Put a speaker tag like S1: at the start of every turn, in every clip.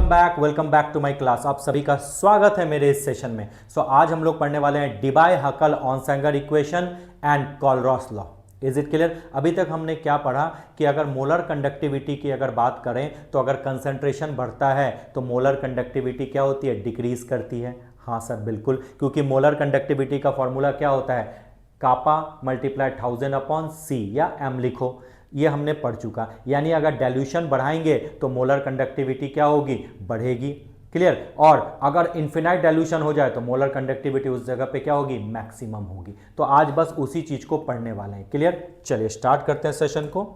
S1: Welcome back to my class. आप सभी का स्वागत है मेरे इस सेशन में। आज हम लोग पढ़ने वाले हैं Debye Huckel Onsager equation and Kohlrausch law. Is it clear? अभी तक हमने क्या पढ़ा कि अगर मोलर कंडक्टिविटी की अगर बात करें तो अगर कंसंट्रेशन बढ़ता है तो मोलर कंडक्टिविटी क्या होती है? डिक्रीज करती है। हाँ सर बिल्कुल, क्योंकि मोलर कंडक्टिविटी का फॉर्मूला क्या होता है? कापा मल्टीप्लाई 1000 अपॉन सी या एम लिखो। ये हमने पढ़ चुका। यानी अगर डाइल्यूशन बढ़ाएंगे तो मोलर कंडक्टिविटी क्या होगी? बढ़ेगी। क्लियर? और अगर इन्फिनाइट डाइल्यूशन हो जाए तो मोलर कंडक्टिविटी उस जगह पे क्या होगी? मैक्सिमम होगी। तो आज बस उसी चीज को पढ़ने वाले हैं। क्लियर? चलिए स्टार्ट करते हैं सेशन को।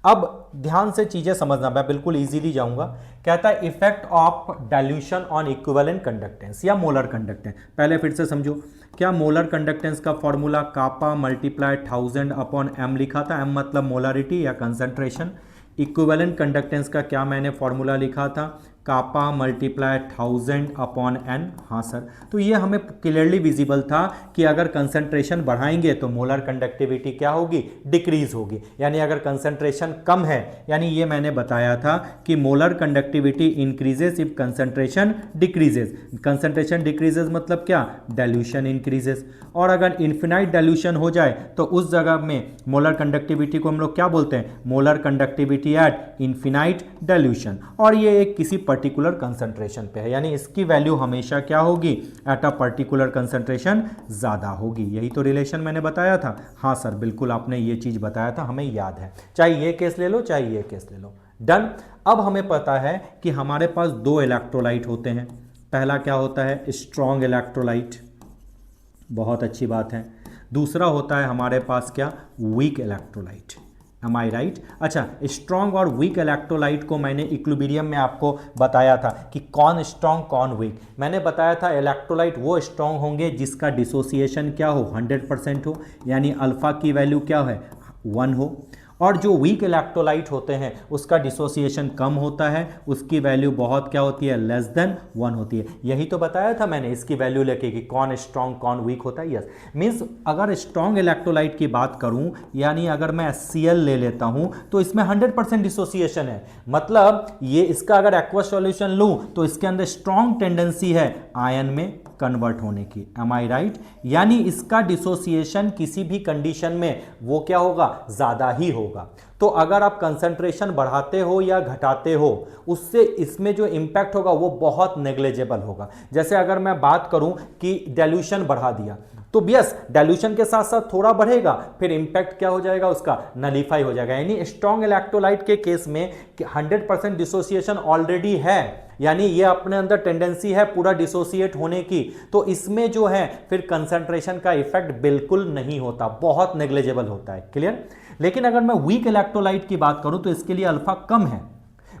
S1: अब ध्यान से चीजें समझना, मैं बिल्कुल इजीली जाऊंगा। कहता है effect of dilution on equivalent conductance या मोलर कंडक्टेंस। पहले फिर से समझो, क्या मोलर कंडक्टेंस का formula kappa multiply 1000 upon M लिखा था। एम मतलब मोलारिटी या कंसंट्रेशन। इक्विवेलेंट कंडक्टेंस का क्या मैंने फॉर्मूला लिखा था? कापा मल्टीप्लाई 1000 अपॉन एन। हाँ सर, तो ये हमें क्लियरली विजिबल था कि अगर कंसंट्रेशन बढ़ाएंगे तो मोलर कंडक्टिविटी क्या होगी? डिक्रीज होगी। यानी अगर कंसंट्रेशन कम है, यानी ये मैंने बताया था कि molar conductivity increases if concentration decreases. Concentration decreases मतलब क्या? Dilution increases. और अगर इन्फिनाइट डाइल्यूशन हो जाए तो उस जगह में मोलर कंडक्टिविटी को हम लोग क्या बोलते हैं? Molar conductivity at infinite dilution. और ये एक किसी पर्टिकुलर कंसंट्रेशन पे है, यानी इसकी वैल्यू हमेशा क्या होगी? एट अ पर्टिकुलर कंसंट्रेशन ज्यादा होगी। यही तो रिलेशन मैंने बताया था। हाँ सर बिल्कुल, आपने ये चीज बताया था, हमें याद है। चाहे ये केस ले लो चाहे ये केस ले लो। डन। अब हमें पता है कि हमारे पास दो इलेक्ट्रोलाइट होते हैं। पहला क्या होता है? स्ट्रॉन्ग इलेक्ट्रोलाइट, बहुत अच्छी बात है। दूसरा होता है हमारे पास क्या? Weak electrolyte. M I right? अच्छा, स्ट्रॉन्ग और वीक इलेक्ट्रोलाइट को मैंने इक्विलिब्रियम में आपको बताया था कि कौन स्ट्रॉन्ग कौन वीक। मैंने बताया था इलेक्ट्रोलाइट वो स्ट्रॉन्ग होंगे जिसका डिसोसिएशन क्या हो? 100% हो, यानी अल्फा की वैल्यू क्या है? 1 हो। और जो वीक इलेक्ट्रोलाइट होते हैं उसका डिसोसिएशन कम होता है, उसकी वैल्यू बहुत क्या होती है? लेस देन 1 होती है। यही तो बताया था मैंने इसकी वैल्यू लेके कि कौन स्ट्रॉन्ग कौन वीक होता है। यस, मीन्स अगर स्ट्रॉन्ग इलेक्ट्रोलाइट की बात करूं, यानी अगर मैं HCl ले लेता हूं तो इसमें 100% डिसोसिएशन है। मतलब ये इसका अगर एक्वस सॉल्यूशन लूं तो इसके अंदर स्ट्रॉन्ग टेंडेंसी है आयन में कन्वर्ट होने की। M I right? यानी इसका डिसोसिएशन किसी भी कंडीशन में वो क्या होगा? ज्यादा ही होगा। तो अगर आप कंसंट्रेशन बढ़ाते हो या घटाते हो, उससे इसमें जो इंपैक्ट होगा वो बहुत नेग्लिजिबल होगा। जैसे अगर मैं बात करूं कि डाइल्यूशन बढ़ा दिया तो यस, डाइल्यूशन के साथ साथ थोड़ा बढ़ेगा, फिर इंपैक्ट क्या हो जाएगा? उसका नलीफाई हो जाएगा। यानी स्ट्रॉन्ग इलेक्ट्रोलाइट के केस में 100% डिसोसिएशन ऑलरेडी है, यानी ये अपने अंदर टेंडेंसी है पूरा डिसोसिएट होने की, तो इसमें जो है फिर कंसंट्रेशन का इफेक्ट बिल्कुल नहीं होता, बहुत नेग्लिजिबल होता है। क्लियर? लेकिन अगर मैं वीक इलेक्ट्रोलाइट की बात करूं तो इसके लिए अल्फा कम है,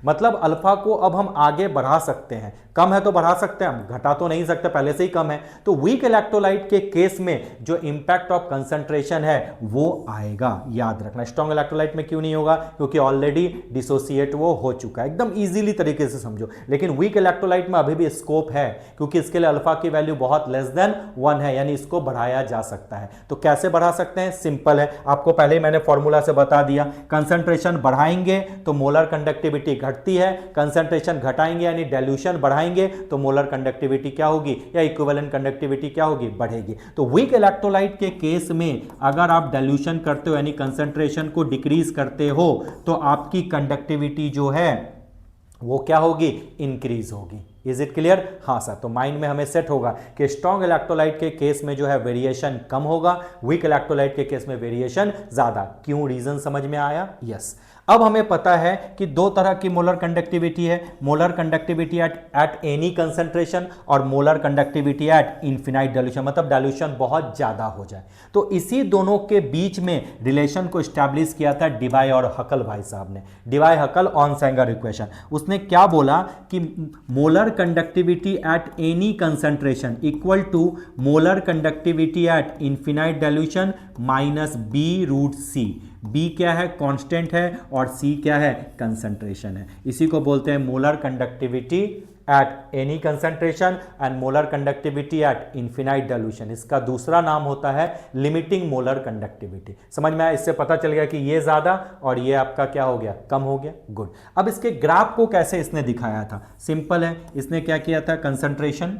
S1: मतलब अल्फा को अब हम आगे बढ़ा सकते हैं। कम है तो बढ़ा सकते हैं, हम घटा तो नहीं सकते, पहले से ही कम है। तो वीक इलेक्ट्रोलाइट के केस में जो इंपैक्ट ऑफ कंसंट्रेशन है वो आएगा। याद रखना, स्ट्रॉन्ग इलेक्ट्रोलाइट में क्यों नहीं होगा? क्योंकि ऑलरेडी डिसोसिएट वो हो चुका है। एकदम इजीली तरीके से समझो। लेकिन वीक इलेक्ट्रोलाइट में अभी भी स्कोप है, क्योंकि इसके लिए अल्फा की वैल्यू बहुत लेस देन 1 है, यानी इसको बढ़ाया जा सकता है। तो कैसे बढ़ा सकते हैं? सिंपल है, आपको पहले ही मैंने फॉर्मूला से बता दिया। कंसंट्रेशन बढ़ाएंगे तो मोलर कंडक्टिविटी घटती है, कंसंट्रेशन घटाएंगे यानी डाइल्यूशन बढ़ाएंगे तो मोलर कंडक्टिविटी क्या होगी? या इक्विवेलेंट कंडक्टिविटी क्या होगी? बढ़ेगी। तो वीक इलेक्ट्रोलाइट के केस में अगर आप डाइल्यूशन करते हो यानी कंसंट्रेशन को डिक्रीज करते हो तो आपकी कंडक्टिविटी जो है वो क्या होगी? इंक्रीज होगी। Is it clear? हाँ सर, तो माइंड में हमें सेट होगा कि स्ट्रॉन्ग इलेक्ट्रोलाइट के केस में जो है वेरिएशन कम होगा, वीक इलेक्ट्रोलाइट के केस में वेरिएशन ज्यादा। क्यों? रीजन समझ में आया? यस। अब हमें पता है कि दो तरह की मोलर कंडक्टिविटी है, molar conductivity at any concentration और molar conductivity at infinite dilution, मतलब डाइल्यूशन बहुत ज्यादा हो जाए। तो इसी दोनों के बीच में रिलेशन को स्टैब्लिश किया था डिबाय और हकल भाई साहब ने, डिबाय हकल ऑनसेंगर इक्वेशन। उसने क्या बोला कि molar conductivity at any concentration equal to molar conductivity at infinite dilution minus B√C। B क्या है? कांस्टेंट है, और सी क्या है? कंसंट्रेशन है। इसी को बोलते हैं molar conductivity at any concentration and molar conductivity at infinite dilution. इसका दूसरा नाम होता है लिमिटिंग मोलर कंडक्टिविटी। समझ में आया? इससे पता चल गया कि ये ज्यादा और ये आपका क्या हो गया, कम हो गया। गुड। अब इसके ग्राफ को कैसे इसने दिखाया था? सिंपल है, इसने क्या किया था, कंसंट्रेशन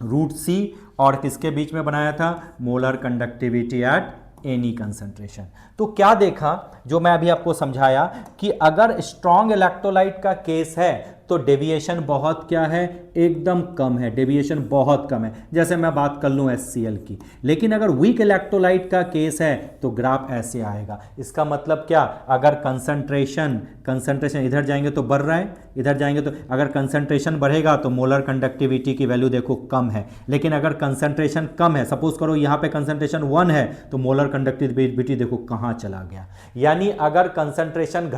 S1: रूट सी और किसके बीच में बनाया था, molar conductivity at any concentration. तो क्या देखा, जो मैं अभी आपको समझाया कि अगर स्ट्रॉन्ग इलेक्ट्रोलाइट का केस है तो डेविएशन बहुत क्या है, एकदम कम है, डेविएशन बहुत कम है। जैसे मैं बात कर लूं HCl की। लेकिन अगर वीक इलेक्ट्रोलाइट का केस है तो ग्राफ ऐसे आएगा। इसका मतलब क्या, अगर कंसंट्रेशन इधर जाएंगे तो बढ़ रहा है, इधर जाएंगे तो, अगर कंसंट्रेशन बढ़ेगा तो मोलर कंडक्टिविटी की वैल्यू देखो कम है। लेकिन अगर कंसंट्रेशन कम है, सपोज करो यहाँ पे कंसंट्रेशन 1 है, तो मोलर कंडक्टिविटी देखो कहाँ चला गया। यानी अगर कंसंट्रेशन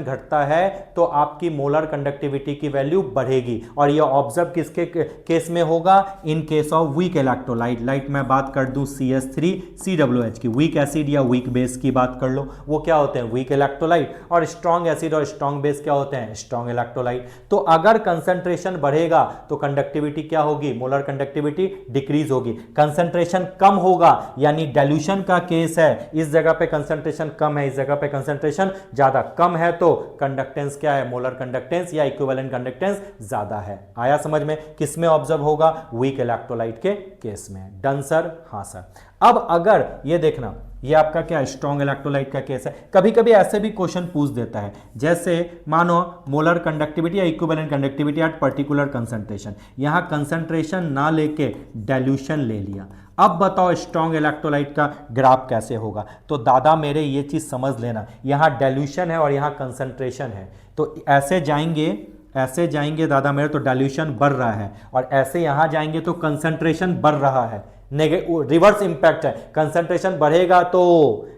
S1: घटता है तो आपकी मोलर कंडक्टिविटी की वैल्यू बढ़ेगी। और ये ऑब्जर्व किसके केस में होगा, in case of weak electrolyte. Light मैं बात कर दूं CH3COOH की, वीक एसिड या वीक बेस की बात कर लो, वो क्या होते हैं, वीक इलेक्ट्रोलाइट। और स्ट्रॉन्ग एसिड और स्ट्रॉन्ग बेस क्या होते हैं, स्ट्रॉन्ग इलेक्ट्रोलाइट। तो अगर कंसंट्रेशन बढ़ेगा तो कंडक्टिविटी क्या होगी, मोलर कंडक्टिविटी डिक्रीज होगी। कंसंट्रेशन कम होगा, यानी डाइल्यूशन का केस है, इस जगह पे कंसंट्रेशन कम है, इस जगह पे कंसंट्रेशन ज्यादा, कम है तो कंडक्टेंस क्या है, मोलर कंडक्टेंस या इक्विवेलेंट कंडक्टेंस ज्यादा है। आया समझ में? किस में ऑब्जर्व होगा, वीक इलेक्ट्रोलाइट के केस में। Done sir? हां सर। अब अगर ये देखना, ये आपका क्या स्ट्रॉन्ग इलेक्ट्रोलाइट का केस है। कभी कभी ऐसे भी क्वेश्चन पूछ देता है, जैसे मानो मोलर कंडक्टिविटी या equivalent conductivity at particular concentration, यहां कंसंट्रेशन ना लेके डाइल्यूशन ले लिया। अब बताओ स्ट्रॉन्ग इलेक्ट्रोलाइट का ग्राफ कैसे होगा? तो दादा मेरे ये चीज समझ लेना, यहां डाइल्यूशन है और यहां कंसंट्रेशन है, तो ऐसे जाएंगे दादा मेरे, तो डाइल्यूशन बढ़ रहा है, और ऐसे यहां जाएंगे तो कंसंट्रेशन बढ़ रहा है। रिवर्स इंपैक्ट है, कंसंट्रेशन बढ़ेगा तो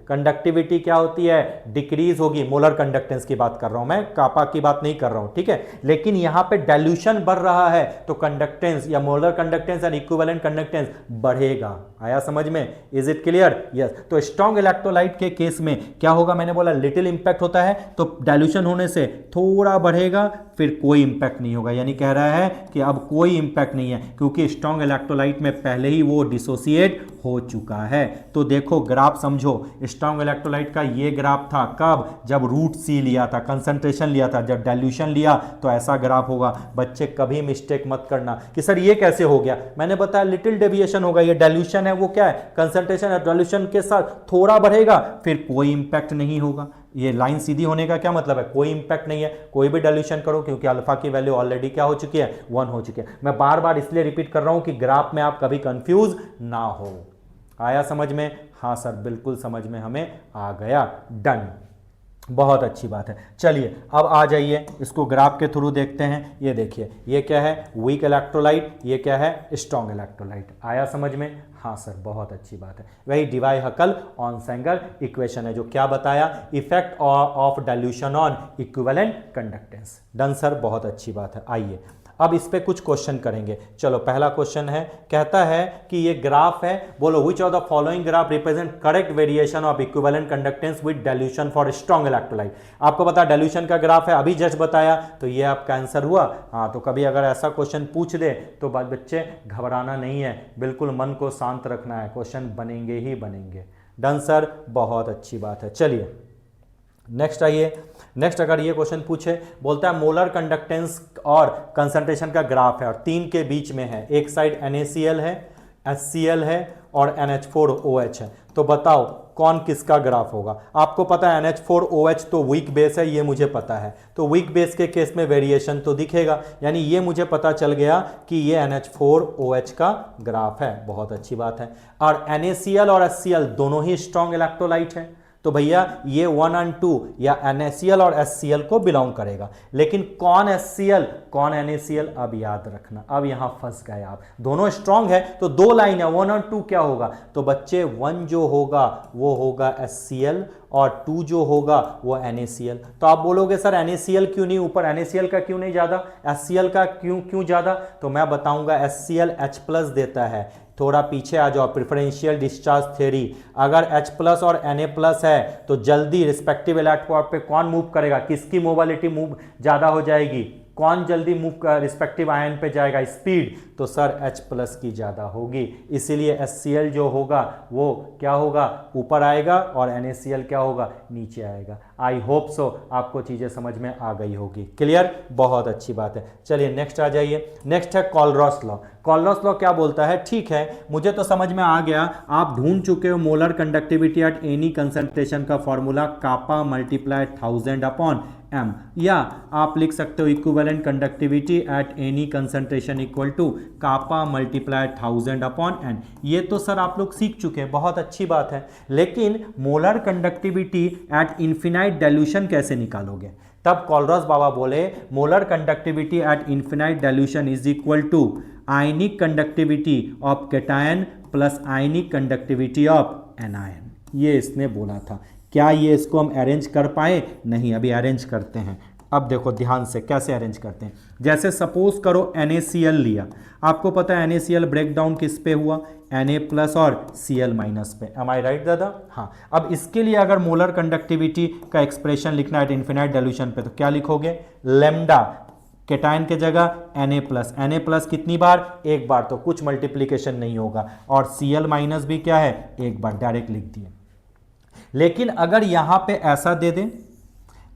S1: कंडक्टिविटी क्या होती है, डिक्रीज होगी। मोलर कंडक्टेंस की बात कर रहा हूं मैं, कापा की बात नहीं कर रहा हूं, ठीक है। लेकिन यहां पे डाइल्यूशन बढ़ रहा है तो कंडक्टेंस या molar conductance and equivalent conductance बढ़ेगा। आया समझ में? Is it clear? यस। तो स्ट्रॉन्ग इलेक्ट्रोलाइट के केस में क्या होगा, मैंने बोला लिटिल इंपैक्ट होता है, तो डाइल्यूशन होने से थोड़ा बढ़ेगा, फिर कोई इंपैक्ट नहीं होगा। यानी कह रहा है कि अब कोई इंपैक्ट नहीं है, क्योंकि स्ट्रॉन्ग इलेक्ट्रोलाइट में पहले ही वो डिसोसिएट हो चुका है। तो देखो ग्राफ समझो, स्ट्रॉन्ग इलेक्ट्रोलाइट का ये ग्राफ था कब, जब रूट सी लिया था, कंसंट्रेशन लिया था। जब डाइल्यूशन लिया तो ऐसा ग्राफ होगा। बच्चे कभी मिस्टेक मत करना कि सर ये कैसे हो गया, मैंने बताया लिटिल डेविएशन होगा। ये डाइल्यूशन है, वो क्या है, कंसंट्रेशन है, डाइल्यूशन के साथ थोड़ा बढ़ेगा, फिर कोई इंपैक्ट नहीं होगा। ये लाइन सीधी होने का क्या मतलब है, कोई इंपैक्ट नहीं है। कोई भी डाइल्यूशन करो, क्योंकि अल्फा की वैल्यू ऑलरेडी क्या हो चुकी है, 1 हो चुकी है। मैं बार बार इसलिए रिपीट कर रहा हूं कि ग्राफ में आप कभी कंफ्यूज ना हो। आया समझ में? हाँ सर, बिल्कुल समझ में हमें आ गया। डन, बहुत अच्छी बात है। चलिए अब आ जाइए, इसको ग्राफ के थ्रू देखते हैं। ये देखिए, ये क्या है, वीक इलेक्ट्रोलाइट, ये क्या है, स्ट्रॉन्ग इलेक्ट्रोलाइट। आया समझ में? हाँ सर, बहुत अच्छी बात है। वही डिवाई हकल ऑनसेंगर इक्वेशन है, जो क्या बताया, effect of dilution on equivalent conductance. Done sir, बहुत अच्छी बात है। आइए अब इस पे कुछ क्वेश्चन करेंगे। चलो पहला क्वेश्चन है, कहता है कि ये ग्राफ है, बोलो which of the following graph represent correct variation of equivalent conductance with dilution for strong electrolyte. आपको पता डाइल्यूशन का ग्राफ है, अभी जस्ट बताया, तो ये आपका आंसर हुआ। हाँ, तो कभी अगर ऐसा क्वेश्चन पूछ दे तो बच्चे घबराना नहीं है, बिल्कुल मन को शांत रखना है, क्वेश्चन बनेंगे ही बनेंगे। डन सर, बहुत अच्छी बात है। चलिए नेक्स्ट आइए। नेक्स्ट अगर ये क्वेश्चन पूछे, बोलता है मोलर कंडक्टेंस और कंसंट्रेशन का ग्राफ है और 3 के बीच में है, एक साइड NaCl है, HCl है और NH4OH है, तो बताओ कौन किसका ग्राफ होगा। आपको पता है NH4OH तो वीक बेस है, ये मुझे पता है, तो वीक बेस के केस में वेरिएशन तो दिखेगा, यानी ये मुझे पता चल गया कि ये NH4OH का ग्राफ है। बहुत अच्छी बात है। और NaCl और HCl दोनों ही स्ट्रॉन्ग इलेक्ट्रोलाइट है, तो भैया ये 1 और 2 या NaCl और HCl को बिलोंग करेगा। लेकिन कौन HCl कौन NaCl, अब याद रखना, अब यहां फंस गए आप। दोनों स्ट्रॉन्ग है तो 2 लाइन है, 1 और 2 क्या होगा, तो बच्चे 1 जो होगा वो होगा HCl और 2 जो होगा वो NaCl। तो आप बोलोगे सर NaCl क्यों नहीं ऊपर, NaCl का क्यों नहीं ज्यादा, HCl का क्यों ज्यादा, तो मैं बताऊंगा HCl H+ देता है। थोड़ा पीछे आ जाओ, प्रेफरेंशियल डिस्चार्ज थ्योरी, अगर H+ और Na+ है तो जल्दी रिस्पेक्टिव इलेक्ट्रॉन पे कौन मूव करेगा, किसकी मोबिलिटी मूव ज्यादा हो जाएगी, कौन जल्दी मूव रिस्पेक्टिव आयन पे जाएगा, स्पीड, तो सर H+ की ज़्यादा होगी, इसीलिए HCl जो होगा वो क्या होगा, ऊपर आएगा और NaCl क्या होगा, नीचे आएगा। आई होप सो आपको चीज़ें समझ में आ गई होगी। क्लियर, बहुत अच्छी बात है। चलिए नेक्स्ट आ जाइए। नेक्स्ट है कॉलरॉस लॉ। कॉलरॉस लॉ क्या बोलता है, ठीक है मुझे तो समझ में आ गया, आप ढूंढ चुके हो molar conductivity at any concentration का formula kappa multiply 1000 upon m, या आप लिख सकते हो equivalent conductivity at any concentration equal to kappa multiply 1000 upon n। ये तो सर आप लोग सीख चुके हैं, बहुत अच्छी बात है, लेकिन molar conductivity at infinite dilution कैसे निकालोगे? तब कॉलरॉस बाबा बोले molar conductivity at infinite dilution is equal to ionic conductivity of cation plus ionic conductivity of anion. ये इसने बोला था। क्या ये इसको हम अरेंज कर पाए? नहीं, अभी अरेंज करते हैं। अब देखो ध्यान से कैसे अरेंज करते हैं। जैसे सपोज करो NaCl लिया, आपको पता है NaCl ब्रेक डाउन किस पे हुआ, Na+ और Cl- पे। एम आई राइट दादा? हाँ। अब इसके लिए अगर मोलर कंडक्टिविटी का एक्सप्रेशन लिखना है इन्फिनाइट डाइल्यूशन पे, तो क्या लिखोगे, लैम्डा कैटायन के जगह Na+ कितनी बार, एक बार, तो कुछ मल्टीप्लीकेशन नहीं होगा, और Cl- भी क्या है, एक बार, डायरेक्ट लिख दिए। लेकिन अगर यहां पे ऐसा दे दे,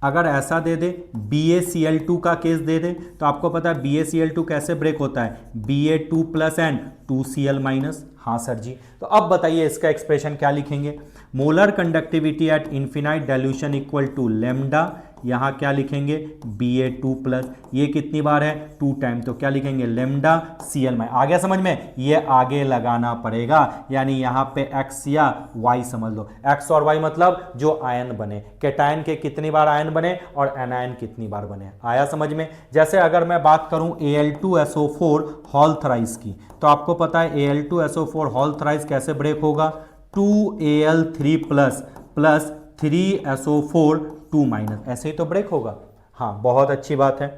S1: अगर ऐसा दे दे BaCl2 का केस दे दे, तो आपको पता है BaCl2 कैसे ब्रेक होता है, Ba2+ एंड 2Cl-। हाँ सर जी। तो अब बताइए इसका एक्सप्रेशन क्या लिखेंगे, molar conductivity at infinite dilution equal to lambda, यहाँ क्या लिखेंगे Ba2+, ये कितनी बार है, 2 टाइम, तो क्या लिखेंगे लैम्डा Cl-। आ गया समझ में? ये आगे लगाना पड़ेगा, यानी यहाँ पे x या y समझ लो, x और y मतलब जो आयन बने, कैटायन के कितनी बार आयन बने और एनायन कितनी बार बने। आया समझ में? जैसे अगर मैं बात करूं Al2SO4 होल थ्राइस की, तो आपको पता है Al2SO4 होल थ्राइस कैसे ब्रेक होगा, 2Al3+ प्लस 3SO4 2-, ऐसे ही तो ब्रेक होगा। हाँ, बहुत अच्छी बात है।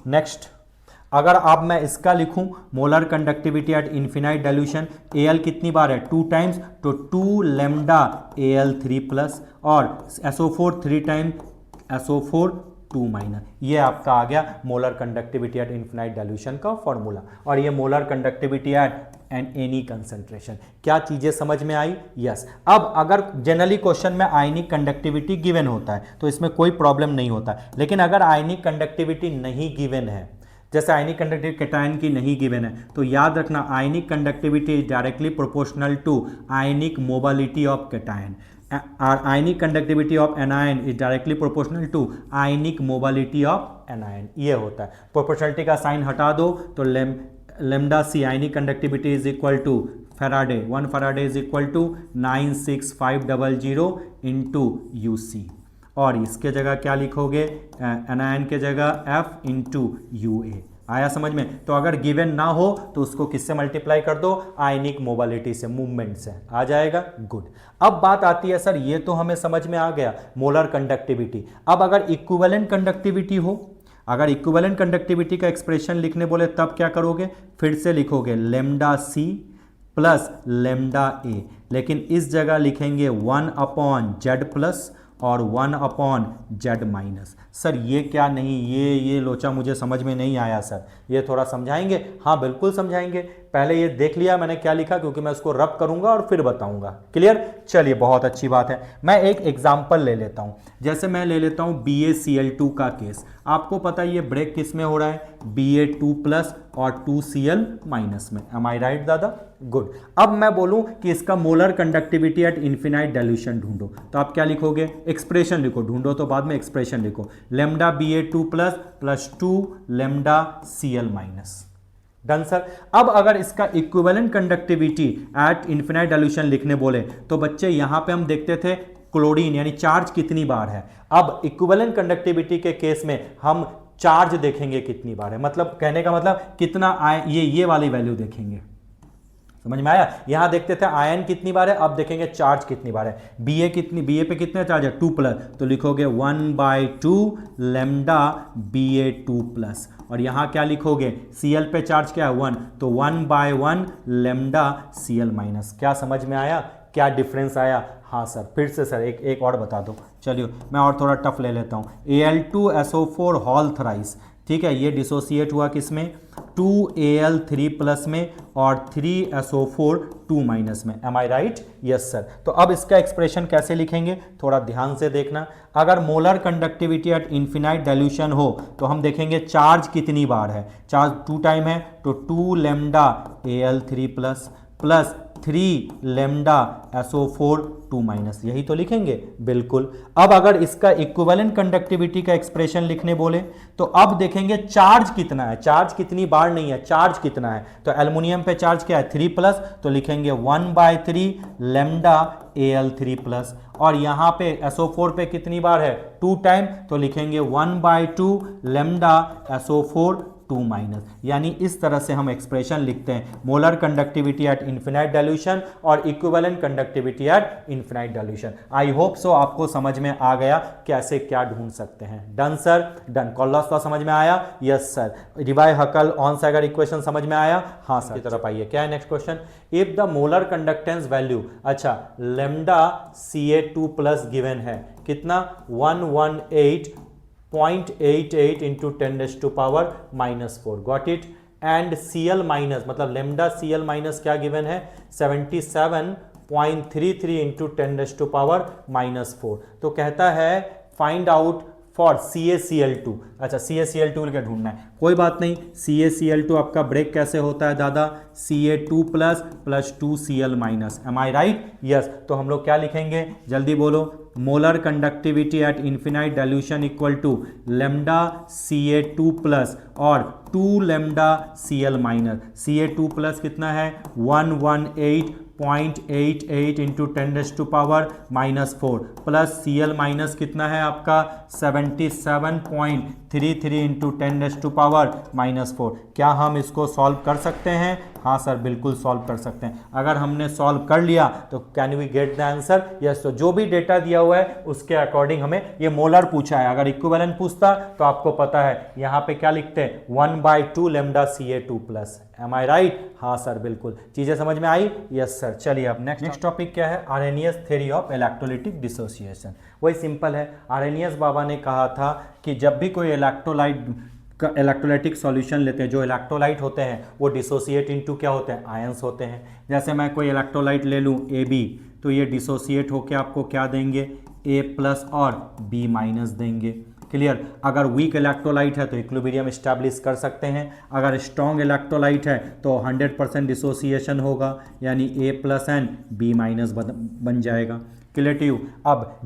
S1: नेक्स्ट, अगर अब मैं इसका लिखूं molar conductivity at infinite dilution, Al कितनी बार है, 2 टाइम्स, तो 2 लैम्डा Al3+ और SO4 3 टाइम SO4 2-। ये आपका आ गया molar conductivity at infinite dilution का फॉर्मूला, और ये molar conductivity eight and any concentration. क्या चीजें समझ में आई? यस। अब अगर जनरली क्वेश्चन में आयनिक कंडक्टिविटी गिवन होता है तो इसमें कोई प्रॉब्लम नहीं होता, लेकिन अगर आयनिक कंडक्टिविटी नहीं गिवन है, जैसे आयनिक कंडक्टिविटी कैटायन की नहीं गिवन है, तो याद रखना ionic conductivity is directly proportional to ionic mobility of cation, और ionic conductivity of anion is directly proportional to ionic mobility of anion. ये होता है। प्रोपोर्शनलिटी का साइन हटा दो तो lambda C ionic conductivity is equal to Faraday, 1 Faraday is equal to 96500 into UC, और इसके जगह क्या लिखोगे, एनायन के जगह F इंटू UA। आया समझ में? तो अगर गिवन ना हो तो उसको किससे मल्टीप्लाई कर दो, आयनिक मोबिलिटी से, मूवमेंट से, आ जाएगा। गुड। अब बात आती है सर ये तो हमें समझ में आ गया मोलर कंडक्टिविटी। अब अगर इक्विवेलेंट कंडक्टिविटी हो, अगर इक्विवेलेंट कंडक्टिविटी का एक्सप्रेशन लिखने बोले तब क्या करोगे, फिर से लिखोगे lambda C plus lambda A, लेकिन इस जगह लिखेंगे 1/Z+ और 1/Z-। सर ये क्या नहीं, ये लोचा मुझे समझ में नहीं आया सर, ये थोड़ा समझाएंगे? हाँ बिल्कुल समझाएंगे। पहले ये देख लिया मैंने क्या लिखा, क्योंकि मैं उसको रब करूंगा और फिर बताऊंगा। क्लियर? चलिए बहुत अच्छी बात है। मैं एक एग्जाम्पल ले लेता हूं, जैसे मैं ले लेता हूं BaCl2 का केस। आपको पता है ये ब्रेक किस में हो रहा है, Ba2+ और 2Cl- में। एम आई राइट दादा? गुड। अब मैं बोलूं कि इसका molar conductivity at infinite dilution ढूंढो, तो आप क्या लिखोगे, एक्सप्रेशन लिखो, ढूंढो तो बाद में एक्सप्रेशन लिखो, lambda Ba2+ plus 2 lambda Cl-। Done sir. अब अगर इसका equivalent conductivity at infinite dilution लिखने बोले तो बच्चे यहां पे हम देखते थे क्लोरीन यानी चार्ज कितनी बार है। अब इक्विवेलेंट कंडक्टिविटी के केस में हम चार्ज देखेंगे कितनी बार है, मतलब कहने का मतलब कितना ये वाली वैल्यू देखेंगे। समझ में आया? यहां देखते थे आयन कितनी बार है, अब देखेंगे चार्ज कितनी बार है। Ba पे कितने चार्ज है, 2+, तो लिखोगे 1/2 लैम्डा Ba2+, और यहां क्या लिखोगे, Cl पे चार्ज क्या है 1, तो 1/1 लैम्डा Cl-। क्या समझ में आया, क्या डिफरेंस आया? हाँ सर, फिर से सर एक और बता दो। चलिए मैं और थोड़ा टफ ले लेता हूँ। Al2SO4 हॉल थ्राइस, ठीक है, ये डिसोसिएट हुआ किसमें, 2Al3 प्लस में और 3SO4 2 माइनस में। M I right? Yes sir. तो अब इसका एक्सप्रेशन कैसे लिखेंगे, थोड़ा ध्यान से देखना। अगर molar conductivity at infinite dilution हो तो हम देखेंगे चार्ज कितनी बार है, चार्ज 2 टाइम है तो 2 lambda Al3 plus plus 3 lambda SO4 2 minus, यही तो लिखेंगे बिल्कुल। अब अगर इसका इक्विवेलेंट कंडक्टिविटी का एक्सप्रेशन लिखने बोले तो अब देखेंगे चार्ज कितना है, चार्ज कितनी बार नहीं है, चार्ज कितना है। तो एल्युमिनियम पे चार्ज क्या है 3 प्लस, तो लिखेंगे 1/3 लेमडा Al3 प्लस, और यहाँ पे SO4 पे कितनी बार है 2 टाइम, तो लिखेंगे 1/2 लेमडा SO4 2 माइनस। यानी इस तरह से हम एक्सप्रेशन लिखते हैं molar conductivity at infinite dilution और equivalent conductivity at infinite dilution. I hope so आपको समझ में आ गया कैसे क्या ढूंढ सकते हैं। Done sir, done. Kohlrausch law समझ में आया? Yes sir. Debye Huckel Onsager equation समझ में आया? हाँ सर। की तरफ आइए, क्या है next question. If the molar conductance value, अच्छा लेमडा Ca2 प्लस गिवन है कितना 118.88 into 10 raised to power -4, got it. And Cl minus मतलब लेमडा Cl माइनस क्या गिवन है 77.33 into 10 raised to power -4। तो कहता है फाइंड आउट फॉर CaCl2। अच्छा CaCl2 क्या ढूंढना है, कोई बात नहीं। CaCl2 आपका ब्रेक कैसे होता है दादा, Ca2 plus plus 2Cl minus. Am I right? Yes. तो हम लोग क्या लिखेंगे, जल्दी बोलो। Molar conductivity at infinite dilution equal to lambda Ca2 plus और 2 lambda Cl minus. Ca2 plus कितना है 118.88 into 10 raise to power -4 plus Cl minus कितना है आपका 77.33 इंटू 10 रेज़ टू पावर -4। क्या हम इसको सॉल्व कर सकते हैं? हाँ सर, बिल्कुल सॉल्व कर सकते हैं। अगर हमने सॉल्व कर लिया तो can we get the answer? Yes. तो जो भी डेटा दिया हुआ है उसके अकॉर्डिंग हमें, ये मोलर पूछा है, अगर इक्विवेलेंट पूछता तो आपको पता है यहाँ पे क्या लिखते हैं 1/2 lambda Ca2 plus. M I right? हाँ सर, बिल्कुल। चीजें समझ में आई? Yes sir. चलिए अब नेक्स्ट टॉपिक क्या है, Arrhenius theory of electrolytic dissociation. वही सिंपल है, आर्हेनियस बाबा ने कहा था कि जब भी कोई इलेक्ट्रोलाइटिक सॉल्यूशन लेते हैं, जो इलेक्ट्रोलाइट होते हैं वो डिसोसिएट इनटू क्या होते हैं, आयंस होते हैं। जैसे मैं कोई इलेक्ट्रोलाइट ले लूँ AB, तो ये डिसोसिएट होकर आपको क्या देंगे A प्लस और B माइनस देंगे। क्लियर? अगर वीक इलेक्ट्रोलाइट है तो इक्विलिब्रियम एस्टैब्लिश कर सकते हैं, अगर स्ट्रॉन्ग इलेक्ट्रोलाइट है तो 100% डिसोसिएशन होगा, यानी A plus and B minus बन जाएगा। क्लियर? अब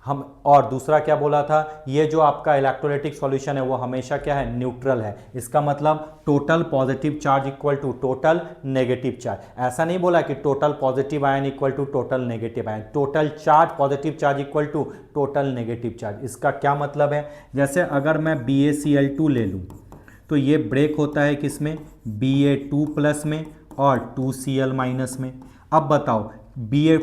S1: हम और दूसरा क्या बोला था, ये जो आपका इलेक्ट्रोलाइटिक सॉल्यूशन है वो हमेशा क्या है, न्यूट्रल है। इसका मतलब total positive charge equal to total negative charge. ऐसा नहीं बोला कि total positive ion equal to total negative ion, total charge positive charge equal to total negative charge. इसका क्या मतलब है, जैसे अगर मैं BaCl2 ले लूँ तो ये ब्रेक होता है किसमें, Ba2 प्लस में और 2Cl माइनस में। अब बताओ Ba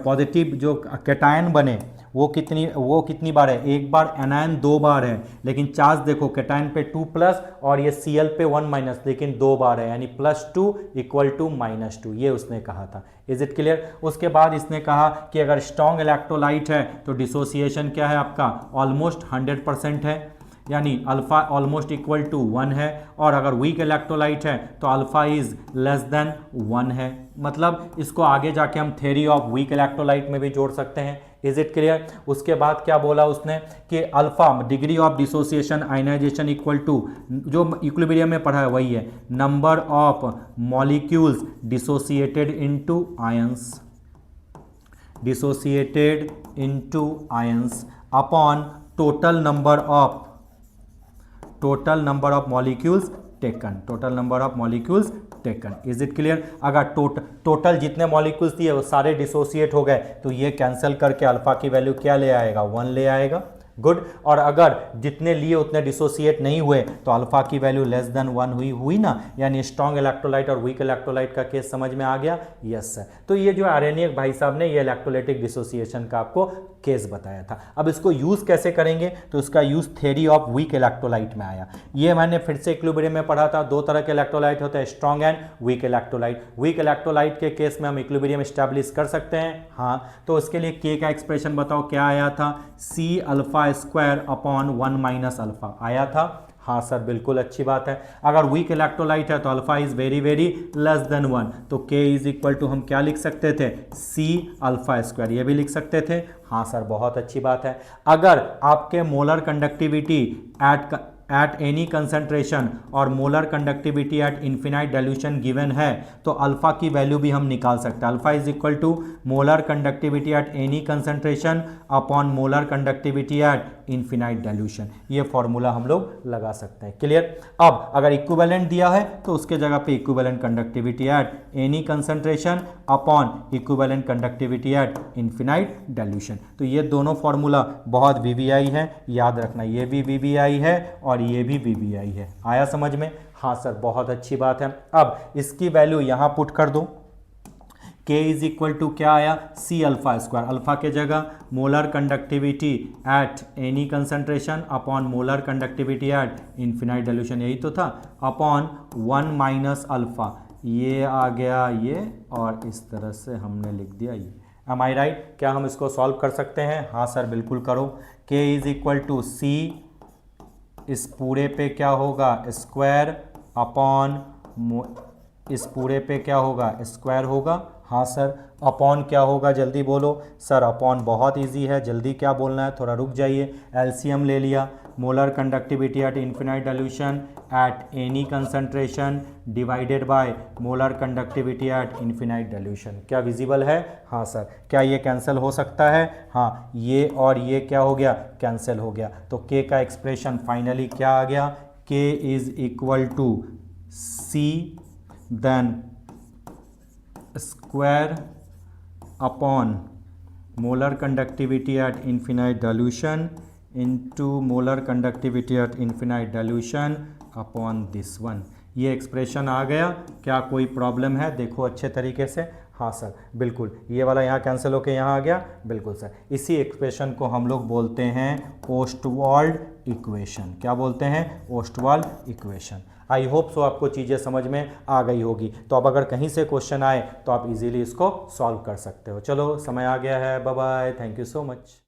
S1: पॉजिटिव जो कैटायन बने वो कितनी बार है, एक बार, एनायन 2 बार है, लेकिन चार्ज देखो कैटायन पे 2 प्लस और ये Cl पे 1 माइनस, लेकिन 2 बार है, यानी +2 इक्वल टू -2। ये उसने कहा था। Is it clear? उसके बाद इसने कहा कि अगर स्ट्रॉन्ग इलेक्ट्रोलाइट है तो डिसोसिएशन क्या है आपका, ऑलमोस्ट 100% है, यानी अल्फा ऑलमोस्ट इक्वल टू 1 है, और अगर वीक इलेक्ट्रोलाइट है तो अल्फा इज लेस देन 1 है। मतलब इसको आगे जाके हम थ्योरी ऑफ वीक इलेक्ट्रोलाइट में भी जोड़ सकते हैं। Is it clear? उसके बाद क्या बोला उसने कि alpha degree of dissociation ionization equal to, जो इक्विलिब्रियम में पढ़ा है वही है, number of molecules dissociated into ions, dissociated into ions upon total number of molecules taken, total number of molecules taken. Is it clear? अगर total जितने molecules दिए वो सारे डिसोसिएट हो गए तो ये कैंसिल करके अल्फा की वैल्यू क्या ले आएगा, 1 ले आएगा। गुड। और अगर जितने लिए उतने डिसोसिएट नहीं हुए तो अल्फा की वैल्यू लेस देन 1 हुई ना, यानी स्ट्रॉन्ग इलेक्ट्रोलाइट और वीक इलेक्ट्रोलाइट का केस समझ में आ गया। Yes sir. तो ये जो आर्यनिक भाई साहब ने ये इलेक्ट्रोलाइटिक डिसोसिएशन का आपको केस बताया था। अब इसको यूज कैसे करेंगे, तो इसका use theory of weak electrolyte में आया। ये मैंने फिर से इक्विलिब्रियम में पढ़ा था, दो तरह के इलेक्ट्रोलाइट होते हैं, strong and weak electrolyte. Weak electrolyte के केस में हम इक्विलिब्रियम स्टैब्लिश कर सकते हैं, हाँ। तो उसके लिए के का एक्सप्रेशन बताओ क्या आया था, C alpha square upon 1 minus alpha आया था। हाँ सर, बिल्कुल अच्छी बात है। अगर वीक इलेक्ट्रोलाइट है तो alpha is very very less than 1, तो के इज इक्वल टू हम क्या लिख सकते थे, सी अल्फा स्क्वायर, ये भी लिख सकते थे। हाँ सर, बहुत अच्छी बात है। अगर आपके molar conductivity at any concentration और molar conductivity at infinite dilution given है तो अल्फा की वैल्यू भी हम निकाल सकते हैं। Alpha is equal to molar conductivity at any concentration upon molar conductivity at infinite dilution, ये फॉर्मूला हम लोग लगा सकते हैं। क्लियर। अब अगर इक्विवेलेंट दिया है तो उसके जगह पे equivalent conductivity at any concentration upon equivalent conductivity at infinite dilution, तो ये दोनों फॉर्मूला बहुत वीवीआई है, याद रखना, ये भी वीवीआई है और ये भी वीवीआई है। आया समझ में? हाँ सर, बहुत अच्छी बात है। अब इसकी वैल्यू यहां पुट कर दो, K इज इक्वल टू क्या आया, सी अल्फा स्क्वायर, अल्फा के जगह molar conductivity at any concentration upon molar conductivity at infinite dilution, यही तो था, अपॉन 1 माइनस अल्फा, ये आ गया ये, और इस तरह से हमने लिख दिया ये। M I right? क्या हम इसको सॉल्व कर सकते हैं? हाँ सर, बिल्कुल करो। K इज इक्वल टू सी, इस पूरे पे क्या होगा, स्क्वायर अपॉन, इस पूरे पे क्या होगा, स्क्वायर होगा। हाँ सर, अपॉन क्या होगा, जल्दी बोलो सर। अपॉन बहुत इजी है, जल्दी क्या बोलना है, थोड़ा रुक जाइए। एलसीएम ले लिया, molar conductivity at infinite dilution eight any concentration divided by molar conductivity at infinite dilution. क्या विजिबल है? हाँ सर। क्या ये कैंसिल हो सकता है? हाँ, ये और ये क्या हो गया, कैंसिल हो गया। तो के का एक्सप्रेशन फाइनली क्या आ गया, K is equal to C then square upon molar conductivity at infinite dilution into molar conductivity at infinite dilution upon this one. ये एक्सप्रेशन आ गया। क्या कोई प्रॉब्लम है? देखो अच्छे तरीके से। हाँ सर, बिल्कुल, ये वाला यहाँ कैंसिल होके यहाँ आ गया, बिल्कुल सर। इसी एक्सप्रेशन को हम लोग बोलते हैं ओस्टवाल्ड इक्वेशन। क्या बोलते हैं? Ostwald equation. आई होप सो आपको चीज़ें समझ में आ गई होगी। तो अब अगर कहीं से क्वेश्चन आए तो आप इजीली इसको सॉल्व कर सकते हो। चलो, समय आ गया है, bye bye, thank you so much.